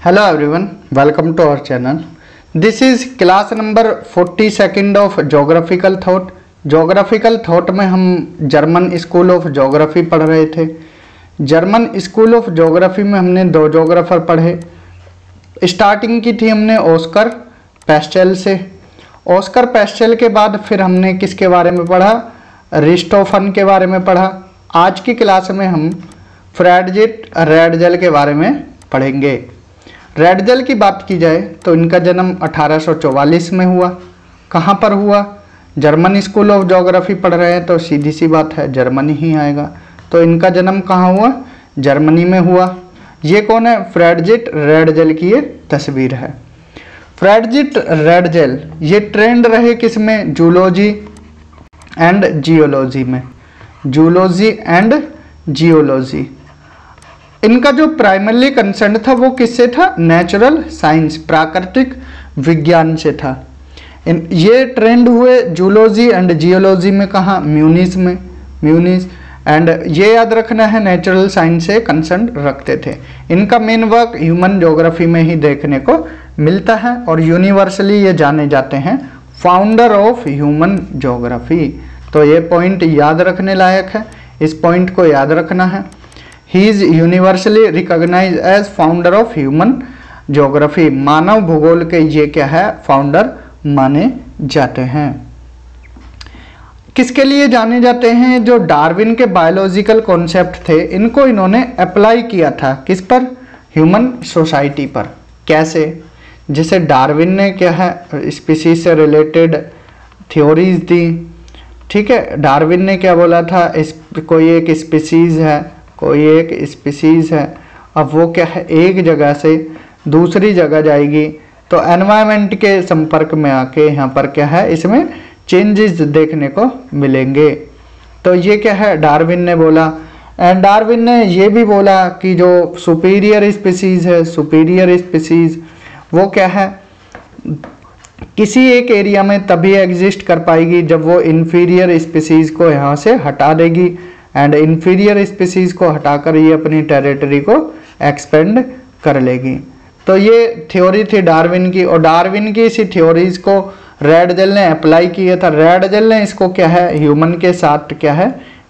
Hello everyone, welcome to our channel. This is class number 42nd of Geographical Thought. Geographical Thought में हम German school of geography पढ़ रहे थे। German school of geography में हमने दो ज्योग्राफर पढ़े। स्टार्टिंग की थी हमने ऑस्कर पैस्टेल से। ऑस्कर पैस्टेल के बाद फिर हमने किसके बारे में पढ़ा? रिस्टोफन के बारे में पढ़ा। आज की क्लास में हम फ्रेडरिक रैडजेल के बारे में पढ़ेंगे। रैडजेल की बात की जाए तो इनका जन्म 1844 में हुआ। कहाँ पर हुआ? जर्मन स्कूल ऑफ ज्योग्राफी पढ़ रहे हैं तो सीधी सी बात है जर्मनी ही आएगा। तो इनका जन्म कहाँ हुआ? जर्मनी में हुआ। ये कौन है? फ्रेडरिक रैडजेल की ये तस्वीर है। फ्रेडरिक रैडजेल ये ट्रेंड रहे किस में? जूलॉजी एंड जियोलॉजी में। Zoology and geology. इनका जो प्राइमरली कंसर्न था वो किससे था? नेचुरल साइंस, प्राकृतिक विज्ञान से था। ये ट्रेंड हुए जूलॉजी एंड जियोलॉजी में। कहाँ? म्यूनिस में। म्यूनिस। एंड ये याद रखना है नेचुरल साइंस से कंसर्न रखते थे। इनका मेन वर्क ह्यूमन ज्योग्राफी में ही देखने को मिलता है और यूनिवर्सली ये जाने जाते हैं फाउंडर ऑफ ह्यूमन ज्योग्राफी। तो ये पॉइंट याद रखने लायक है, इस पॉइंट को याद रखना है। He is universally recognize as founder of human geography. मानव भूगोल के ये क्या है? फाउंडर माने जाते हैं। किसके लिए जाने जाते हैं? जो डार्विन के बायोलॉजिकल कॉन्सेप्ट थे इनको इन्होंने अप्लाई किया था। किस पर? ह्यूमन सोसाइटी पर। कैसे? जैसे डार्विन ने क्या है स्पीसीज से रिलेटेड थ्योरीज दी। ठीक है, डार्विन ने क्या बोला था? कोई एक स्पीसीज है, कोई एक स्पीसीज है, अब वो क्या है एक जगह से दूसरी जगह जाएगी तो एनवायरनमेंट के संपर्क में आके यहाँ पर क्या है इसमें चेंजेस देखने को मिलेंगे। तो ये क्या है डार्विन ने बोला। एंड डार्विन ने ये भी बोला कि जो सुपीरियर स्पीसीज है, सुपीरियर स्पीसीज वो क्या है किसी एक एरिया में तभी एग्जिस्ट कर पाएगी जब वो इन्फीरियर स्पीसीज को यहाँ से हटा देगी। एंड इन्फीरियर स्पीसीज को हटाकर ये अपनी टेरिटरी को एक्सपेंड कर लेगी। तो ये थ्योरी थी डार्विन की और डार्विन की इसी थ्योरीज को रैडजेल ने अप्लाई किया था। रैडजेल ने इसको क्या है ह्यूमन के साथ क्या है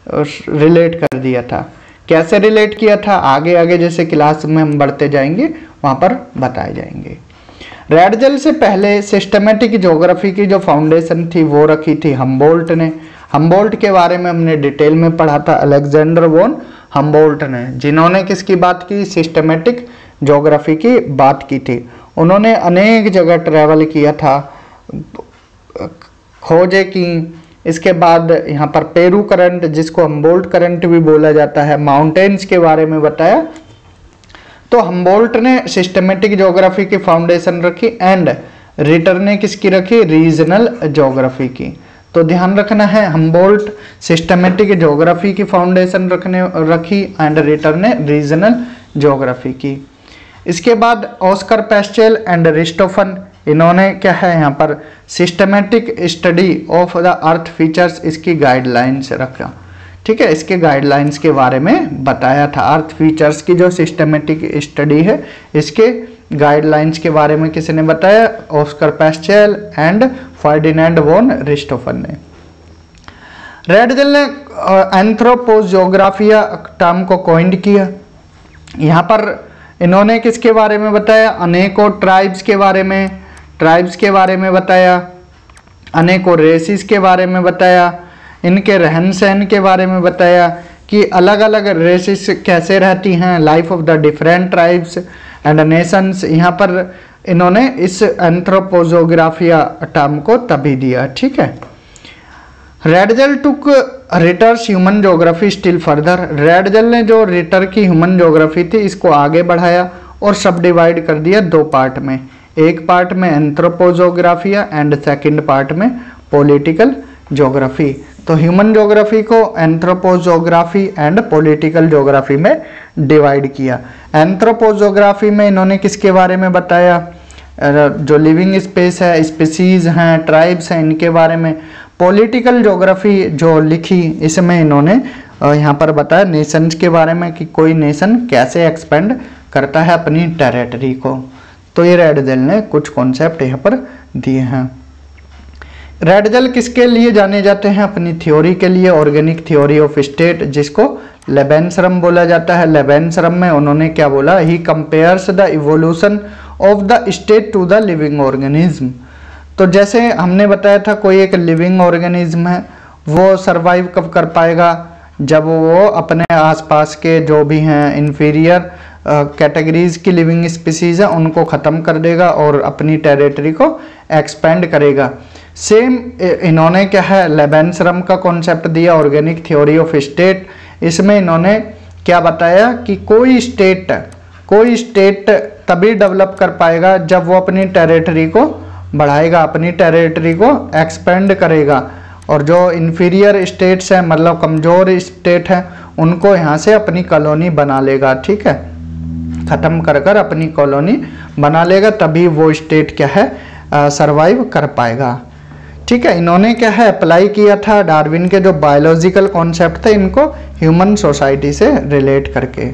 रिलेट कर दिया था। कैसे रिलेट किया था आगे आगे जैसे क्लास में हम बढ़ते जाएंगे वहाँ पर बताए जाएंगे। रैडजेल से पहले सिस्टमेटिक ज्योग्राफी की जो फाउंडेशन थी वो रखी थी हम्बोल्ट ने। हम्बोल्ट के बारे में हमने डिटेल में पढ़ा था। अलेक्जेंडर वॉन हम्बोल्ट ने, जिन्होंने किसकी बात की? सिस्टमेटिक ज्योग्राफी की बात की थी। उन्होंने अनेक जगह ट्रैवल किया था, खोजें की। इसके बाद यहाँ पर पेरू करंट जिसको हम्बोल्ट करंट भी बोला जाता है, माउंटेन्स के बारे में बताया। तो हम्बोल्ट ने सिस्टमेटिक ज्योग्राफी की फाउंडेशन रखी एंड रिटर ने किसकी रखी? रीजनल ज्योग्राफी की। तो ध्यान रखना है हम्बोल्ट सिस्टमेटिक ज्योग्राफी की फाउंडेशन रखी एंड रिटर ने रीजनल ज्योग्राफी की। इसके बाद ऑस्कर पैस्टेल एंड रिस्टोफन इन्होंने क्या है यहाँ पर systematic study of the earth features इसकी गाइडलाइंस रखा। ठीक है, इसके गाइडलाइंस के बारे में बताया था। अर्थ फीचर्स की जो सिस्टमेटिक स्टडी है इसके गाइडलाइंस के बारे में किसने बताया? ऑस्कर पैस्टेल एंड फर्डिनेंड वॉन रिस्टोफन ने। रैडजेल ने एंथ्रोपोजियोग्राफिया टर्म को कॉइंड किया। यहाँ पर इन्होंने किसके बारे में बताया? अनेकों ट्राइब्स के बारे में बताया, अनेकों रेसिस के बारे में बताया, इनके रहन सहन के बारे में बताया कि अलग अलग रेसिस कैसे रहती हैं, life of the different tribes and Nations. यहाँ पर इन्होंने इस एंथ्रोपोजियोग्राफिया टर्म को तभी दिया। ठीक है, रैडजेल टुक रिटर्स ह्यूमन ज्योग्राफी स्टिल फर्दर। रैडजेल ने जो रिटर की ह्यूमन ज्योग्राफी थी इसको आगे बढ़ाया और सब डिवाइड कर दिया दो पार्ट में। एक पार्ट में एंथ्रोपोजियोग्राफिया एंड सेकंड पार्ट में पॉलिटिकल ज्योग्राफी। तो ह्यूमन ज्योग्राफी को एंथ्रोपोजियोग्राफी एंड पॉलिटिकल ज्योग्राफी में डिवाइड किया। एंथ्रोपोजियोग्राफी में इन्होंने किसके बारे में बताया? जो लिविंग स्पेस है, स्पीसीज हैं, ट्राइब्स हैं, इनके बारे में। पॉलिटिकल ज्योग्राफी जो लिखी इसमें इन्होंने यहाँ पर बताया नेशंस के बारे में कि कोई नेशन कैसे एक्सपेंड करता है अपनी टेरिटरी को। तो ये रेडजेल ने कुछ कॉन्सेप्ट यहाँ पर दिए हैं। रेडजेल किसके लिए जाने जाते हैं? अपनी थ्योरी के लिए, ऑर्गेनिक थ्योरी ऑफ स्टेट, जिसको लेबेनसरम बोला जाता है। लेबेनसरम में उन्होंने क्या बोला? He compares the evolution of the state to the living organism. तो जैसे हमने बताया था कोई एक लिविंग ऑर्गेनिज्म है, वो सरवाइव कब कर पाएगा? जब वो अपने आसपास के जो भी हैं इन्फीरियर कैटेगरीज की लिविंग स्पीसीज है उनको ख़त्म कर देगा और अपनी टेरिटरी को एक्सपेंड करेगा। सेम इन्होंने क्या है लेबेनसरम का कॉन्सेप्ट दिया, ऑर्गेनिक थ्योरी ऑफ स्टेट। इसमें इन्होंने क्या बताया कि कोई स्टेट तभी डेवलप कर पाएगा जब वो अपनी टेरिटरी को बढ़ाएगा, अपनी टेरिटरी को एक्सपेंड करेगा, और जो इन्फीरियर स्टेट्स हैं मतलब कमज़ोर स्टेट हैं उनको यहाँ से अपनी कॉलोनी बना लेगा, ठीक है, ख़त्म कर कर अपनी कॉलोनी बना लेगा, तभी वो स्टेट क्या है सरवाइव कर पाएगा, ठीक है। इन्होंने क्या है अप्लाई किया था डार्विन के जो बायोलॉजिकल कॉन्सेप्ट थे इनको ह्यूमन सोसाइटी से रिलेट करके,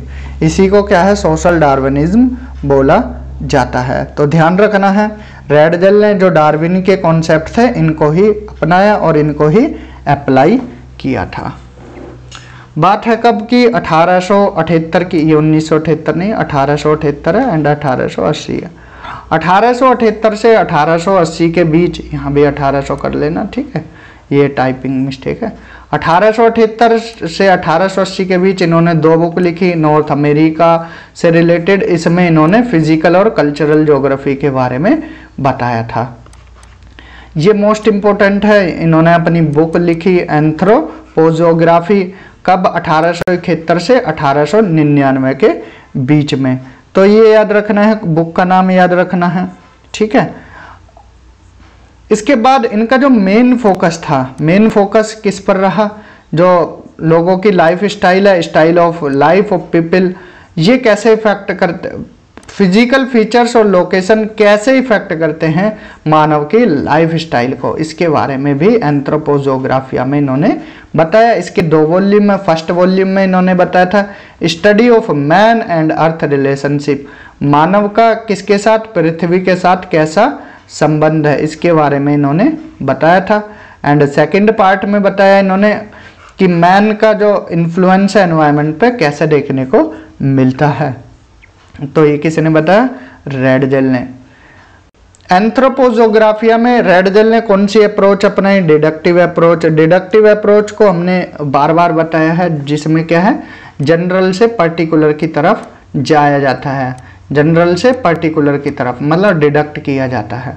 इसी को क्या है सोशल डार्विनिज्म बोला जाता है। तो ध्यान रखना है रेडजेल ने जो डार्विन के कॉन्सेप्ट थे इनको ही अपनाया और इनको ही अप्लाई किया था। बात है कब की? 1878 की, ये 1978 नहीं 1878 है एंड 1880 है। 1878 से 1880 के बीच, यहाँ भी 1800 कर लेना, ठीक है, ये टाइपिंग मिस्टेक है। 1878 से 1880 के बीच इन्होंने 2 बुक लिखी नॉर्थ अमेरिका से रिलेटेड। इसमें इन्होंने फिजिकल और कल्चरल ज्योग्राफी के बारे में बताया था। ये मोस्ट इम्पोर्टेंट है, इन्होंने अपनी बुक लिखी एंथ्रोपोजोग्राफी कब? 1871 से 1899 के बीच में। तो ये याद रखना है, बुक का नाम याद रखना है, ठीक है। इसके बाद इनका जो मेन फोकस था, मेन फोकस किस पर रहा? जो लोगों की लाइफ स्टाइल है, style of life of people, ये कैसे इफेक्ट करते, फिजिकल फीचर्स और लोकेशन कैसे इफेक्ट करते हैं मानव की लाइफ स्टाइल को, इसके बारे में भी एंथ्रोपोजोग्राफिया में इन्होंने बताया। इसके 2 वॉल्यूम में, फर्स्ट वॉल्यूम में इन्होंने बताया था study of man and earth relationship, मानव का किसके साथ, पृथ्वी के साथ कैसा संबंध है, इसके बारे में इन्होंने बताया था। एंड सेकंड पार्ट में बताया इन्होंने कि मैन का जो इन्फ्लुएंस है एनवायरनमेंट पे कैसे देखने को मिलता है। तो ये किसने बताया? रेडजेल ने। एंथ्रोपोजोग्राफिया में रेडजेल ने कौन सी अप्रोच अपनाई? Deductive approach. डिडक्टिव अप्रोच को हमने बार बार बताया है, जिसमें क्या है जनरल से पर्टिकुलर की तरफ जाया जाता है, जनरल से पर्टिकुलर की तरफ मतलब डिडक्ट किया जाता है।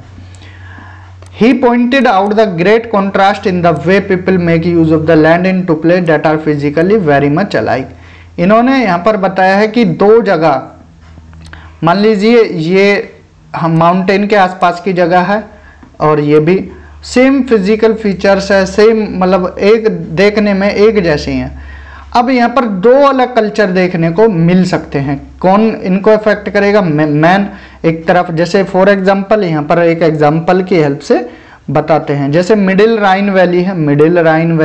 He pointed out the great contrast in the way people make use of the land in two places that are physically very much alike. इन्होंने यहाँ पर बताया है कि 2 जगह, मान लीजिए ये हम माउंटेन के आसपास की जगह है और ये भी सेम फिजिकल फीचर्स है, सेम मतलब एक देखने में एक जैसी हैं। अब यहाँ पर 2 अलग कल्चर देखने को मिल सकते हैं। कौन इनको इफेक्ट करेगा? मैन एक तरफ, जैसे फॉर एग्जांपल यहाँ पर एक एग्जांपल की हेल्प से बताते हैं। जैसे मिडिल राइन वैली है, मिडिल राइन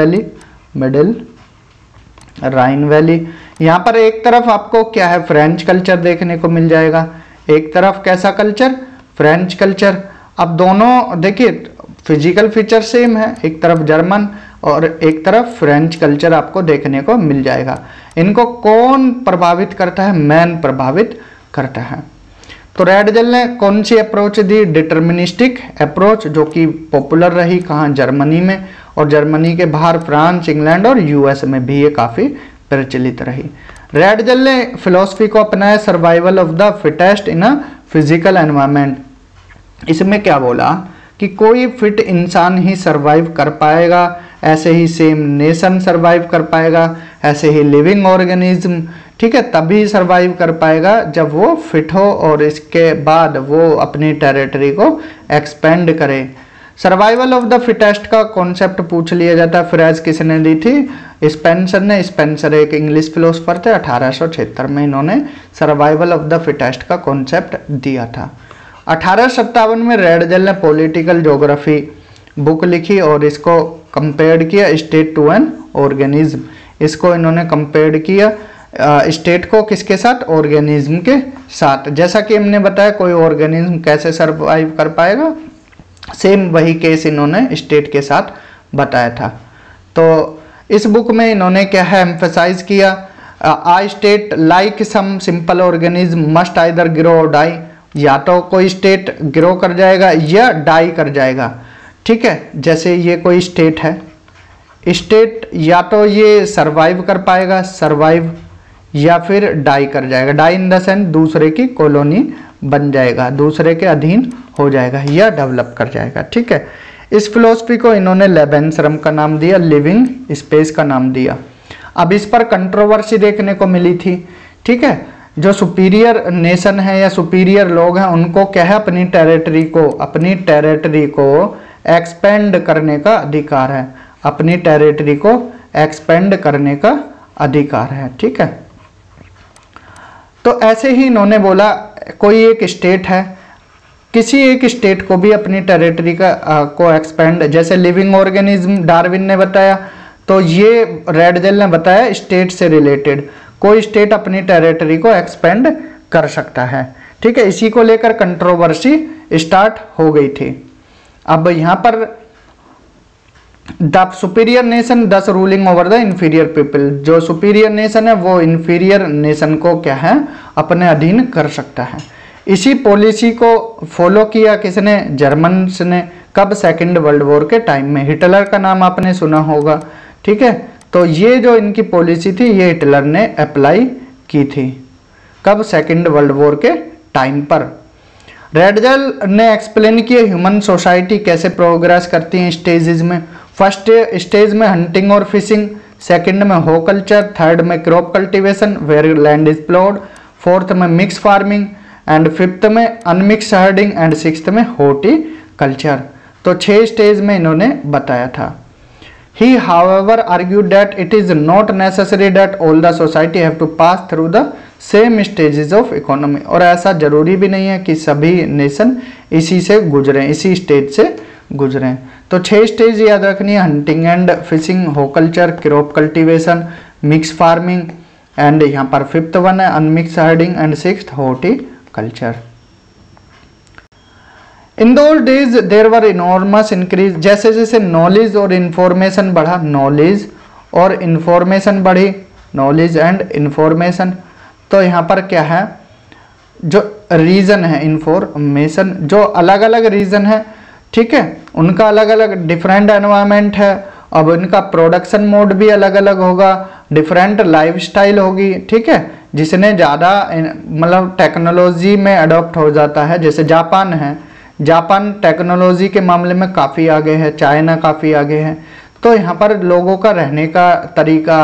वैली, यहाँ पर एक तरफ आपको क्या है फ्रेंच कल्चर देखने को मिल जाएगा, एक तरफ कैसा कल्चर? French culture. अब दोनों देखिए फिजिकल फीचर सेम है, एक तरफ जर्मन और एक तरफ फ्रेंच कल्चर आपको देखने को मिल जाएगा। इनको कौन प्रभावित करता है? मैन प्रभावित करता है। तो रेडजेल ने कौन सी अप्रोच दी? डिटर्मिनिस्टिक अप्रोच, जो कि पॉपुलर रही कहाँ? जर्मनी में, और जर्मनी के बाहर फ्रांस, इंग्लैंड और यूएस में भी ये काफ़ी प्रचलित रही। रेडजेल ने फिलॉसफी को अपनाया survival of the fittest in a physical environment. इसमें क्या बोला कि कोई फिट इंसान ही सरवाइव कर पाएगा, ऐसे ही सेम नेशन सरवाइव कर पाएगा, ऐसे ही लिविंग ऑर्गेनिज्म, ठीक है, तभी सरवाइव कर पाएगा जब वो फिट हो और इसके बाद वो अपनी टेरिटरी को एक्सपेंड करे। सर्वाइवल ऑफ द फिटेस्ट का कॉन्सेप्ट पूछ लिया जाता है। फ्रेज किसने दी थी? स्पेंसर ने। स्पेंसर एक इंग्लिश फिलोसफर थे, 1876 में इन्होंने सर्वाइवल ऑफ द फिटेस्ट का कॉन्सेप्ट दिया था। 1857 में रेडजेल ने पॉलिटिकल ज्योग्राफी बुक लिखी और इसको कंपेयर किया स्टेट टू एन ऑर्गेनिज्म। इसको इन्होंने कंपेयर किया स्टेट को किसके साथ, ऑर्गेनिज्म के साथ। जैसा कि हमने बताया कोई ऑर्गेनिज्म कैसे सरवाइव कर पाएगा, सेम वही केस इन्होंने स्टेट के साथ बताया था। तो इस बुक में इन्होंने क्या है एम्फेसाइज किया, I state like some simple organism must either grow और डाई, या तो कोई स्टेट ग्रो कर जाएगा या डाई कर जाएगा। ठीक है, जैसे ये कोई स्टेट है, स्टेट या तो ये सरवाइव कर पाएगा, सरवाइव, या फिर डाई कर जाएगा। डाई इन द सेंस दूसरे की कॉलोनी बन जाएगा, दूसरे के अधीन हो जाएगा या डेवलप कर जाएगा। ठीक है, इस फिलोसफी को इन्होंने लेबेंसरम का नाम दिया, लिविंग स्पेस का नाम दिया। अब इस पर कंट्रोवर्सी देखने को मिली थी। ठीक है, जो सुपीरियर नेशन है या सुपीरियर लोग हैं उनको क्या है, अपनी टेरिटरी को एक्सपेंड करने का अधिकार है, अपनी टेरिटरी को एक्सपेंड करने का अधिकार है। ठीक है, तो ऐसे ही इन्होंने बोला कोई एक स्टेट है, किसी एक स्टेट को भी अपनी टेरिटरी को एक्सपेंड, जैसे लिविंग ऑर्गेनिज्म डार्विन ने बताया, तो ये रेडजेल ने बताया स्टेट से रिलेटेड कोई स्टेट अपनी टेरिटरी को एक्सपेंड कर सकता है। ठीक है, इसी को लेकर कंट्रोवर्सी स्टार्ट हो गई थी। अब यहाँ पर द सुपीरियर नेशन दस ruling over the inferior people, जो सुपीरियर नेशन है वो इंफीरियर नेशन को क्या है अपने अधीन कर सकता है। इसी पॉलिसी को फॉलो किया किसने, जर्मन्स ने। कब, सेकेंड वर्ल्ड वॉर के टाइम में। हिटलर का नाम आपने सुना होगा। ठीक है, तो ये जो इनकी पॉलिसी थी ये हिटलर ने अप्लाई की थी। कब, सेकेंड वर्ल्ड वॉर के टाइम पर। रेडजेल ने एक्सप्लेन किया ह्यूमन सोसाइटी कैसे प्रोग्रेस करती है स्टेजेस में। फर्स्ट स्टेज में हंटिंग और फिशिंग, सेकंड में हो कल्चर, थर्ड में crop cultivation where land is ploughed, fourth में मिक्स फार्मिंग एंड फिफ्थ में अनमिक्स हर्डिंग एंड सिक्स्थ में हॉर्टिकल्चर। तो 6 स्टेज में इन्होंने बताया था। He however argued that it is not necessary that all the society have to pass through the same stages of economy, और ऐसा जरूरी भी नहीं है कि सभी नेशन इसी से गुजरें, इसी स्टेज से गुजरें। तो 6 स्टेज याद रखनी है, हंटिंग एंड फिशिंग, हो culture, crop cultivation, mix farming and यहाँ पर 5th वन है unmix herding and 6th horticulture. In those days there were enormous increase, जैसे जैसे नॉलेज और इन्फॉर्मेशन बढ़ा, नॉलेज और इन्फॉर्मेशन बढ़ी, नॉलेज एंड इन्फॉर्मेशन। तो यहाँ पर क्या है, जो रीजन है इन्फॉर्मेशन, जो अलग अलग रीजन है, ठीक है, उनका अलग अलग डिफरेंट एनवायरनमेंट है। अब इनका प्रोडक्शन मोड भी अलग अलग होगा, डिफरेंट लाइफस्टाइल होगी। ठीक है, जिसने ज़्यादा मतलब टेक्नोलॉजी में अडॉप्ट हो जाता है, जैसे जापान है, जापान टेक्नोलॉजी के मामले में काफ़ी आगे है, चाइना काफ़ी आगे है। तो यहाँ पर लोगों का रहने का तरीका,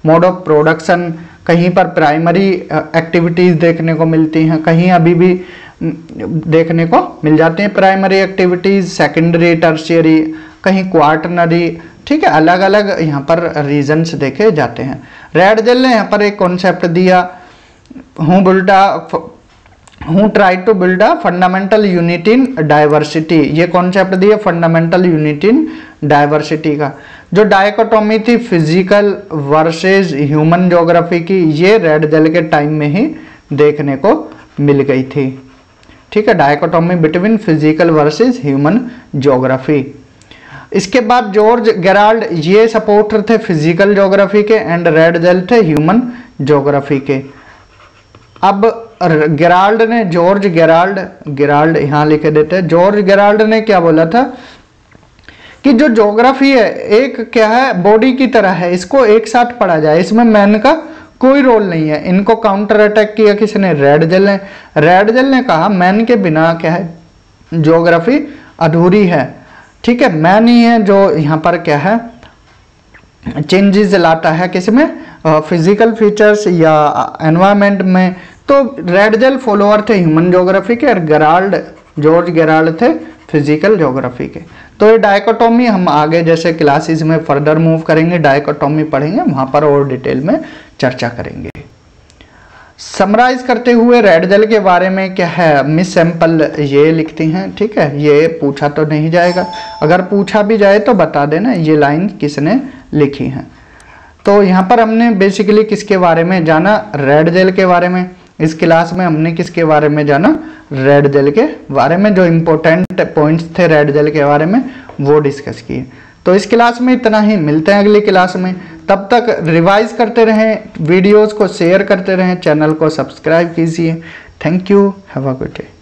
मोड ऑफ प्रोडक्शन, कहीं पर प्राइमरी एक्टिविटीज़ देखने को मिलती हैं, कहीं अभी भी देखने को मिल जाती हैं प्राइमरी एक्टिविटीज़, सेकेंडरी, टर्शियरी, कहीं क्वार्टनरी। ठीक है, अलग अलग यहाँ पर रीजन्स देखे जाते हैं। रेडजेल ने यहाँ पर एक कॉन्सेप्ट दिया, who try to build a fundamental unity in diversity, ये कॉन्सेप्ट दिया फंडामेंटल यूनिटी इन डाइवर्सिटी का। जो डायकोटोमी थी फिजिकल वर्सेस ह्यूमन ज्योग्राफी की, ये रेडजेल के टाइम में ही देखने को मिल गई थी। ठीक है, dichotomy between physical versus human geography. इसके बाद जॉर्ज गेराल्ड ये सपोर्टर थे फिजिकल ज्योग्राफी के एंड रेडजेल थे ह्यूमन ज्योग्राफी के। अब गेराल्ड ने, जॉर्ज गेराल्ड यहाँ लिखे देते हैं, जॉर्ज गेराल्ड ने क्या बोला था कि जो ज्योग्राफी है एक क्या है बॉडी की तरह है, इसको एक साथ पढ़ा जाए, इसमें मैन का कोई रोल नहीं है। इनको काउंटर अटैक किया किसने, रेडजेल ने। रेडजेल ने कहा मैन के बिना क्या है ज्योग्राफी अधूरी है। ठीक है, मैन ही है जो यहाँ पर क्या है चेंजेस लाता है, किसमें, फिजिकल फीचर्स या एनवायरनमेंट में। तो रेडजेल फॉलोअर थे ह्यूमन ज्योग्राफी के और गेराल्ड, जॉर्ज गेराल्ड थे फिजिकल ज्योग्राफी के। तो ये डायकोटोमी हम आगे जैसे क्लासेस में फर्दर मूव करेंगे, डायकोटोमी पढ़ेंगे, वहाँ पर और डिटेल में चर्चा करेंगे। समराइज करते हुए रेडजेल के बारे में क्या है, मिस सैंपल ये लिखती हैं। ठीक है, ये पूछा तो नहीं जाएगा, अगर पूछा भी जाए तो बता देना ये लाइन किसने लिखी है। तो यहाँ पर हमने बेसिकली किसके बारे में जाना, रेड जेल के बारे में। इस क्लास में हमने किसके बारे में जाना, रेड जेल के बारे में, जो इम्पोर्टेंट पॉइंट्स थे रेड जेल के बारे में वो डिस्कस किए। तो इस क्लास में इतना ही, मिलते हैं अगली क्लास में। तब तक रिवाइज करते रहें, वीडियोस को शेयर करते रहें, चैनल को सब्सक्राइब कीजिए। Thank you, have a good day.